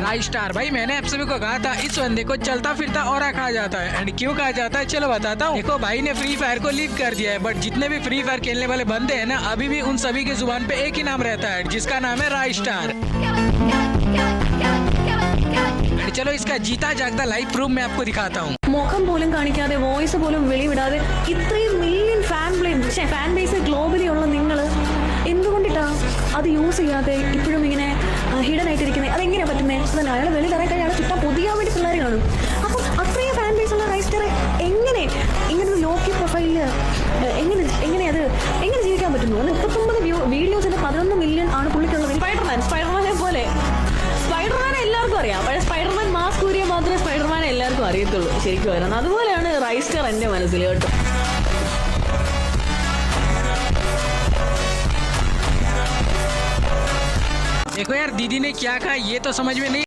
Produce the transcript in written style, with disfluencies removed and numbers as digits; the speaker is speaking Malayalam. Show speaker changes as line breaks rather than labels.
राइट स्टार भाई, मैंने आप सभी को कहा था इस बंदे को चलता फिरता ऑरा कहा जाता है। एंड क्यों कहा जाता है चलो बताता हूँ। देखो भाई ने फ्री फायर को लीव कर दिया है, बट जितने भी फ्री फायर खेलने वाले बंदे हैं ना, अभी भी उन सभी की जुबान पे एक ही नाम रहता है, जिसका नाम है राइट स्टार। चलो इसका जीता जागता लाइव प्रूफ मैं आपको दिखाता हूँ।
മുഖം പോലും കാണിക്കാതെ വോയിസ് പോലും വെളിവിടാതെ ഇത്രയും മില്യൺ ഫാൻ ബേസ് ഗ്ലോബലി ഉള്ള നിങ്ങൾ എന്തുകൊണ്ടിട്ടാ അത് യൂസ് ചെയ്യാതെ ഇപ്പോഴും ഇങ്ങനെ ഹിഡൻ ആയിട്ടിരിക്കുന്നത്? അതെങ്ങനെയാ പറ്റുന്നത്? അതല്ല, അയാൾ വെളി തരാൻ കഴിയാതെ ചുറ്റാൻ പൊതിയാൻ വേണ്ടി പിള്ളേർ കാണും. അപ്പം അത്രയും ഫാൻ ബേസ് ഉള്ള റൈസ്റ്ററെ എങ്ങനെ ഇങ്ങനെ ഒരു ലോക്കി പ്രൊഫൈലിൽ എങ്ങനെ ജീവിക്കാൻ പറ്റുന്നു? 39 വീഡിയോസിന്റെ 11 മില്യൺ ആണ് പുള്ളിക്കുള്ളത്. സ്പൈഡർമാനെ പോലെ സ്പൈഡർമാനെ എല്ലാവർക്കും അറിയാം, പക്ഷേ സ്പൈഡർമാൻ മാസ്ക് ഊരിയാൽ മാത്രമേ സ്പൈഡർമാനെ എല്ലാവർക്കും അറിയത്തുള്ളൂ ശരിക്കും വരുന്നത്. അതുപോലെയാണ് റൈസ്റ്റർ എൻ്റെ മനസ്സിൽ കേട്ടോ.
देखो यार दीदी ने क्या कहा ये तो समझ में नहीं